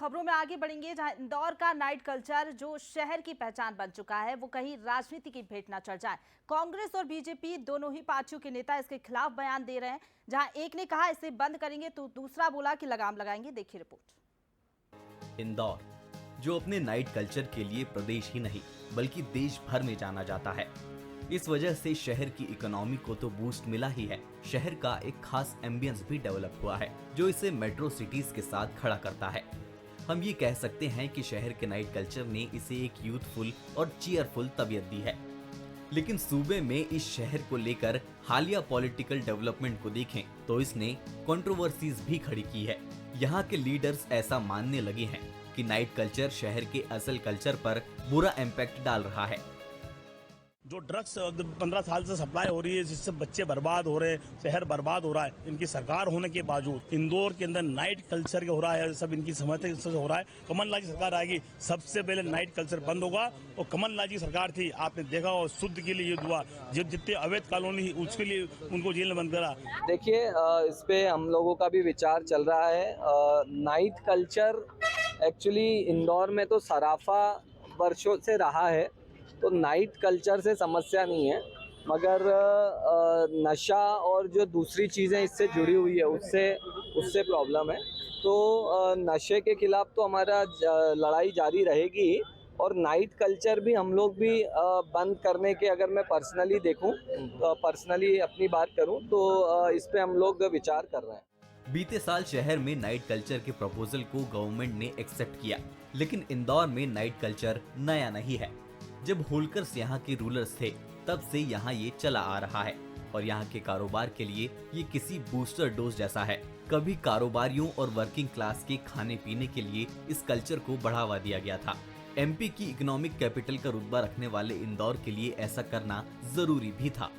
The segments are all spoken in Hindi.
खबरों में आगे बढ़ेंगे, जहां इंदौर का नाइट कल्चर जो शहर की पहचान बन चुका है, वो कहीं राजनीति की भेंट न चढ़ जाए। कांग्रेस और बीजेपी दोनों ही पार्टियों के नेता इसके खिलाफ बयान दे रहे हैं। जहां एक ने कहा इसे बंद करेंगे तो दूसरा बोला कि लगाम लगाएंगे। देखिए रिपोर्ट। इंदौर, जो अपने नाइट कल्चर के लिए प्रदेश ही नहीं बल्कि देश भर में जाना जाता है। इस वजह से शहर की इकोनॉमी को तो बूस्ट मिला ही है, शहर का एक खास एम्बियंस भी डेवलप हुआ है जो इसे मेट्रो सिटीज के साथ खड़ा करता है। हम ये कह सकते हैं कि शहर के नाइट कल्चर ने इसे एक यूथफुल और चीयरफुल तबीयत दी है। लेकिन सूबे में इस शहर को लेकर हालिया पॉलिटिकल डेवलपमेंट को देखें तो इसने कंट्रोवर्सीज भी खड़ी की है। यहाँ के लीडर्स ऐसा मानने लगे हैं कि नाइट कल्चर शहर के असल कल्चर पर बुरा इम्पैक्ट डाल रहा है। जो ड्रग्स 15 साल से सप्लाई हो रही है, जिससे बच्चे बर्बाद हो रहे हैं, शहर बर्बाद हो रहा है, इनकी सरकार होने के बावजूद इंदौर के अंदर नाइट कल्चर हो रहा है, सब इनकी समझते से हो रहा है। कमलनाथ की सरकार आएगी, सबसे पहले नाइट कल्चर बंद होगा। और कमलनाथ की सरकार थी, आपने देखा, और शुद्ध के लिए युद्ध हुआ, जितने अवैध कॉलोनी उसके लिए उनको जेल में बंद करा। देखिए, इस पे हम लोगों का भी विचार चल रहा है। नाइट कल्चर एक्चुअली इंदौर में तो सराफा वर्षों से रहा है, तो नाइट कल्चर से समस्या नहीं है, मगर नशा और जो दूसरी चीज़ें इससे जुड़ी हुई है उससे प्रॉब्लम है। तो नशे के खिलाफ तो हमारा लड़ाई जारी रहेगी। और नाइट कल्चर भी हम लोग भी बंद करने के, अगर मैं पर्सनली देखूं, पर्सनली अपनी बात करूं तो इस पे हम लोग विचार कर रहे हैं। बीते साल शहर में नाइट कल्चर के प्रपोजल को गवर्नमेंट ने एक्सेप्ट किया, लेकिन इंदौर में नाइट कल्चर नया नहीं है। जब होलकर्स यहाँ के रूलर्स थे, तब से यहाँ ये चला आ रहा है और यहाँ के कारोबार के लिए ये किसी बूस्टर डोज जैसा है। कभी कारोबारियों और वर्किंग क्लास के खाने पीने के लिए इस कल्चर को बढ़ावा दिया गया था। एमपी की इकोनॉमिक कैपिटल का रुतबा रखने वाले इंदौर के लिए ऐसा करना जरूरी भी था।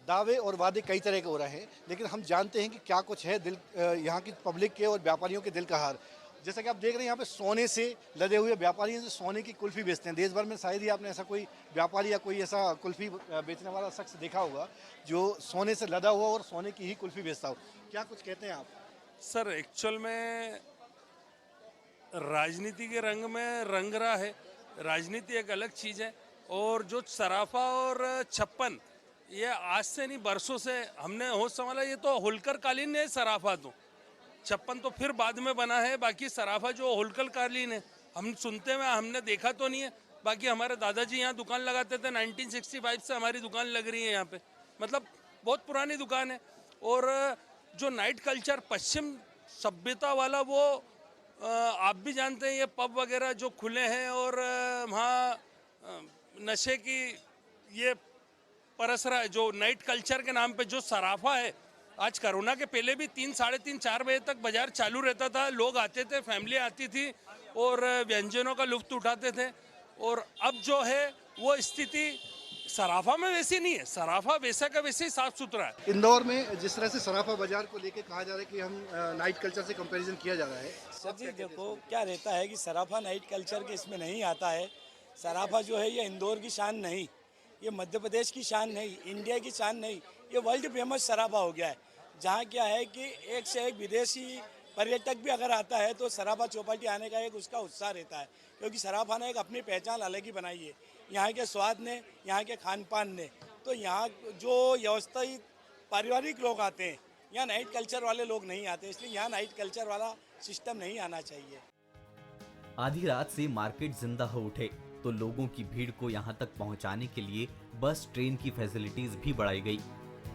दावे और वादे कई तरह के हो रहे हैं, लेकिन हम जानते हैं कि क्या कुछ है दिल यहाँ की पब्लिक के और व्यापारियों के दिल का हाल। जैसा कि आप देख रहे हैं, यहाँ पे सोने से लदे हुए व्यापारी जो सोने की कुल्फी बेचते हैं। देश भर में शायद ही आपने ऐसा कोई व्यापारी या कोई ऐसा कुल्फी बेचने वाला शख्स देखा होगा जो सोने से लदा हुआ और सोने की ही कुल्फी बेचता हो। क्या कुछ कहते हैं आप? सर, एक्चुअल में राजनीति के रंग में रंग रहा है। राजनीति एक अलग चीज़ है, और जो सराफा और छप्पन, ये आज से नहीं बरसों से हमने होश संभाला। ये तो होलकर कालीन है, सराफा तो, छप्पन तो फिर बाद में बना है। बाकी सराफा जो होलकर कालीन है, हम सुनते हैं, हमने देखा तो नहीं है। बाकी हमारे दादाजी यहाँ दुकान लगाते थे, 1965 से हमारी दुकान लग रही है यहाँ पे, मतलब बहुत पुरानी दुकान है। और जो नाइट कल्चर पश्चिम सभ्यता वाला, वो आप भी जानते हैं, ये पब वगैरह जो खुले हैं और वहाँ नशे की ये परस रहा है। जो नाइट कल्चर के नाम पे जो सराफा है, आज कोरोना के पहले भी 3, साढ़े 3, 4 बजे तक बाजार चालू रहता था। लोग आते थे, फैमिली आती थी और व्यंजनों का लुत्फ उठाते थे। और अब जो है वो स्थिति सराफा में वैसी नहीं है। सराफा वैसा का वैसे ही साफ सुथरा है। इंदौर में जिस तरह से सराफा बाजार को लेकर कहा जा रहा है कि हम नाइट कल्चर से कंपैरिजन किया जा रहा है। सर जी, देखो क्या रहता है कि सराफा नाइट कल्चर के इसमें नहीं आता है। सराफा जो है ये इंदौर की शान नहीं, ये मध्य प्रदेश की शान नहीं, इंडिया की शान नहीं, ये वर्ल्ड फेमस सराफा हो गया है। जहाँ क्या है कि एक से एक विदेशी पर्यटक भी अगर आता है तो सराफा चौपाटी आने का एक उसका उत्साह रहता है, क्योंकि सराफा ने एक अपनी पहचान अलग ही बनाई है, यहाँ के स्वाद ने, यहाँ के खान पान ने। तो यहाँ जो व्यवस्थित पारिवारिक लोग आते हैं, यहाँ नाइट कल्चर वाले लोग नहीं आते, इसलिए यहाँ नाइट कल्चर वाला सिस्टम नहीं आना चाहिए। आधी रात से मार्केट जिंदा हो उठे तो लोगों की भीड़ को यहाँ तक पहुँचाने के लिए बस, ट्रेन की फैसिलिटीज भी बढ़ाई गई।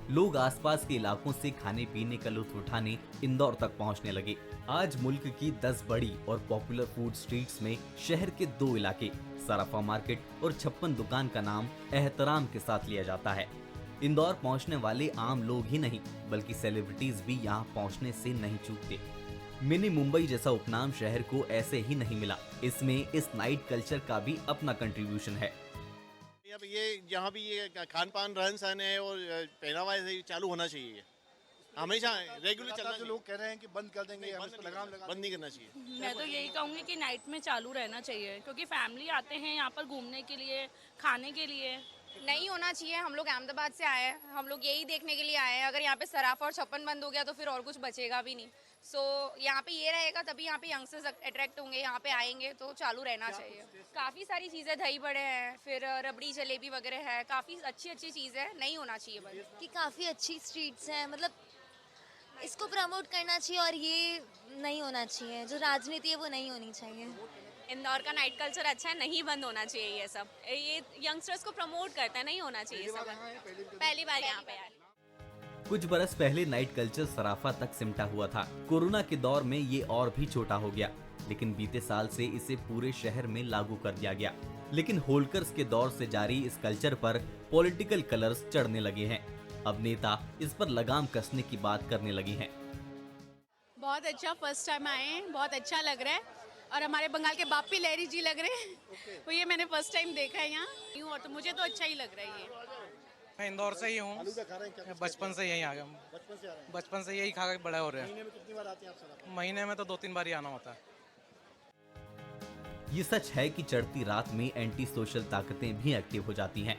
लोग आसपास के इलाकों से खाने पीने का लुत्फ उठाने इंदौर तक पहुंचने लगे। आज मुल्क की 10 बड़ी और पॉपुलर फूड स्ट्रीट्स में शहर के 2 इलाके, सराफा मार्केट और 56 दुकान का नाम एहतराम के साथ लिया जाता है। इंदौर पहुंचने वाले आम लोग ही नहीं बल्कि सेलिब्रिटीज भी यहाँ पहुंचने से नहीं चूकते। मिनी मुंबई जैसा उपनाम शहर को ऐसे ही नहीं मिला। इसमें इस नाइट कल्चर का भी अपना कंट्रीब्यूशन है। अब ये यहाँ भी ये खान पान, रहन सहन है और पहनावा है, चालू होना चाहिए, हमेशा रेगुलर चलना। जो लोग कह रहे हैं कि बंद कर देंगे, बंद नहीं करना चाहिए। मैं तो यही कहूँगी कि नाइट में चालू रहना चाहिए, क्योंकि फैमिली आते हैं यहाँ पर घूमने के लिए, खाने के लिए। नहीं होना चाहिए। हम लोग अहमदाबाद से आए हैं, हम लोग यही देखने के लिए आए हैं। अगर यहाँ पे सराफा और छप्पन बंद हो गया तो फिर और कुछ बचेगा भी नहीं। सो यहाँ पे ये रहेगा तभी यहाँ पे यंगस्टर्स अट्रैक्ट होंगे, यहाँ पे आएंगे तो चालू रहना चाहिए। काफ़ी सारी चीज़ें, दही बड़े हैं, फिर रबड़ी जलेबी वगैरह है, काफ़ी अच्छी अच्छी चीज़ है, नहीं होना चाहिए बस। कि काफ़ी अच्छी स्ट्रीट्स हैं, मतलब इसको प्रमोट करना चाहिए और ये नहीं होना चाहिए, जो राजनीति है वो नहीं होनी चाहिए। इंदौर का नाइट कल्चर अच्छा है, नहीं बंद होना चाहिए ये सब। ये यंगस्टर्स को प्रमोट करता है, नहीं होना चाहिए सब। पहली बार यहाँ पे आए। कुछ बरस पहले नाइट कल्चर सराफा तक सिमटा हुआ था। कोरोना के दौर में ये और भी छोटा हो गया, लेकिन बीते साल से इसे पूरे शहर में लागू कर दिया गया। लेकिन होल्कर्स के दौर से जारी इस कल्चर पर पॉलिटिकल कलर्स चढ़ने लगे हैं। अब नेता इस पर लगाम कसने की बात करने लगे हैं। बहुत अच्छा, फर्स्ट टाइम आए हैं, बहुत अच्छा लग रहा है और हमारे बंगाल के बापी लहरी जी लग रहे हैं। वो ये मैंने फर्स्ट टाइम देखा है यहाँ, और तो मुझे तो अच्छा ही लग रहा है ये। मैं इंदौर से ही हूँ, बचपन से यहीं आ गया। बचपन से यही खा के बड़े हो रहे हैं। महीने में कितनी बार आते हैं आप सराफा? महीने में तो 2-3 बार ही आना होता है। ये सच है कि चढ़ती रात में एंटी सोशल ताकतें भी एक्टिव हो जाती हैं।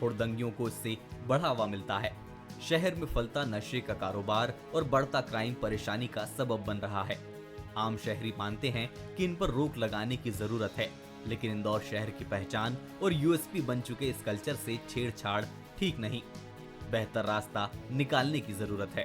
हुड़दंगियों को इससे बढ़ावा मिलता है। शहर में फलता नशे का कारोबार और बढ़ता क्राइम परेशानी का सबब बन रहा है। आम शहरी मानते हैं कि इन पर रोक लगाने की जरूरत है, लेकिन इंदौर शहर की पहचान और यूएसपी बन चुके इस कल्चर से छेड़छाड़ ठीक नहीं। बेहतर रास्ता निकालने की जरूरत है।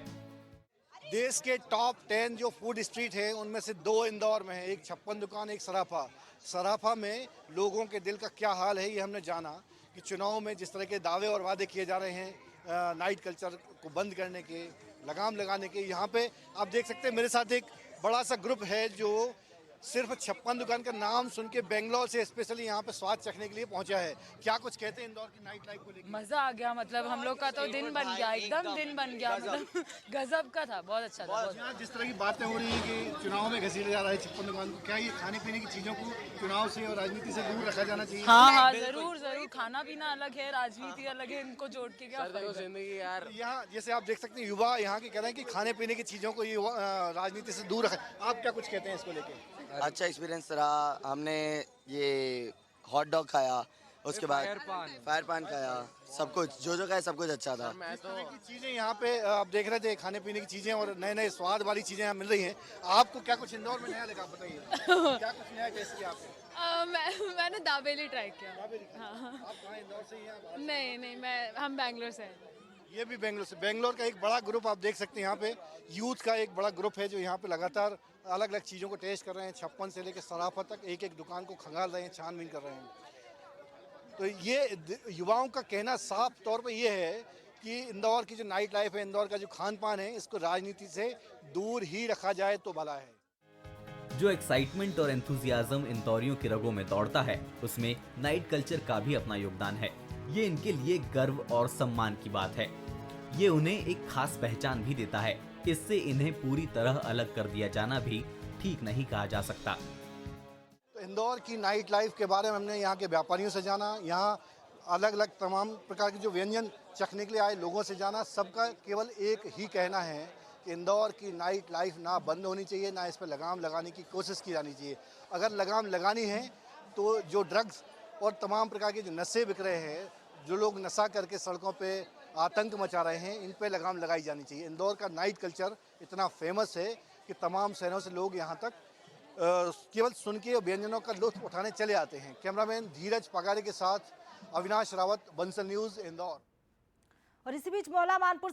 देश के टॉप 10 जो फूड स्ट्रीट है उनमें से 2 इंदौर में है, एक 56 दुकान, एक सराफा। सराफा में लोगों के दिल का क्या हाल है ये हमने जाना कि चुनाव में जिस तरह के दावे और वादे किए जा रहे हैं नाइट कल्चर को बंद करने के, लगाम लगाने के। यहाँ पे आप देख सकते हैं मेरे साथ एक बड़ा सा ग्रुप है जो सिर्फ 56 दुकान का नाम सुन के बेंगलोर से स्पेशली यहाँ पे स्वाद चखने के लिए पहुंचा है। क्या कुछ कहते हैं इंदौर की नाइट लाइफ को लेकर? मजा आ गया, मतलब हम लोग का तो दिन बन गया, एकदम दिन बन गया, मतलब गजब का था, बहुत अच्छा था। यहाँ जिस तरह की बातें हो रही है कि चुनाव में घसीटा जा रहा है 56 दुकान को, क्या ये खाने पीने की चीजों को चुनाव से और राजनीति से दूर रखा जाना चाहिए? हाँ, जरूर जरूर, खाना पीना अलग है, राजनीति अलग है, इनको जोड़ के क्या जिंदगी यार। यहाँ जैसे आप देख सकते हैं युवा यहाँ के कह रहे हैं कि खाने पीने की चीज़ों को ये राजनीति से दूर रखें। आप क्या कुछ कहते हैं इसको लेके? अच्छा एक्सपीरियंस रहा। हमने ये हॉट डॉग खाया, उसके बाद फायर पान खाया, सब कुछ जो खाया सब कुछ अच्छा था। इस तरह की चीज़ें यहाँ पे आप देख रहे थे, खाने पीने की चीज़ें और नए नए स्वाद वाली चीज़ें यहाँ मिल रही हैं। आपको क्या कुछ इंदौर में नया लगा, बताइए क्या कुछ नया टेस्ट किया आपने? मैंने दाबेली ट्राई किया। आप कहाँ इंदौर से ही हैं? नहीं, हम बैंगलोर से हैं। ये भी बेंगलोर से। बेंगलोर का एक बड़ा ग्रुप आप देख सकते हैं, यहाँ पे यूथ का एक बड़ा ग्रुप है जो यहाँ पे लगातार अलग अलग चीज़ों को टेस्ट कर रहे हैं। 56 से लेकर सराफा तक एक एक दुकान को खंगाल रहे हैं, छानबीन कर रहे हैं। तो ये युवाओं का कहना साफ तौर पे ये है कि इंदौर की जो नाइट लाइफ है, इंदौर का जो खान पान है, इसको राजनीति से दूर ही रखा जाए तो भला है। जो एक्साइटमेंट और एंथुजियाज्म इंदौरियों की रगों में दौड़ता है, उसमें नाइट कल्चर का भी अपना योगदान है। ये इनके लिए गर्व और सम्मान की बात है। ये उन्हें एक खास पहचान भी देता है। इससे इन्हें पूरी तरह अलग कर दिया जाना भी ठीक नहीं कहा जा सकता। तो इंदौर की नाइट लाइफ के बारे में हमने यहाँ के व्यापारियों से जाना, यहाँ अलग अलग तमाम प्रकार के जो व्यंजन चखने के लिए आए लोगों से जाना। सबका केवल एक ही कहना है कि इंदौर की नाइट लाइफ ना बंद होनी चाहिए, ना इस पर लगाम लगाने की कोशिश की जानी चाहिए। अगर लगाम लगानी है तो जो ड्रग्स और तमाम प्रकार के जो नशे बिक रहे हैं, जो लोग नशा करके सड़कों पे आतंक मचा रहे हैं, इन पे लगाम लगाई जानी चाहिए। इंदौर का नाइट कल्चर इतना फेमस है कि तमाम शहरों से लोग यहाँ तक केवल सुन के व्यंजनों का लुत्फ उठाने चले आते हैं। कैमरामैन धीरज पगारे के साथ अविनाश रावत, बंसल न्यूज़, इंदौर। और इसी बीच मौला मानपुर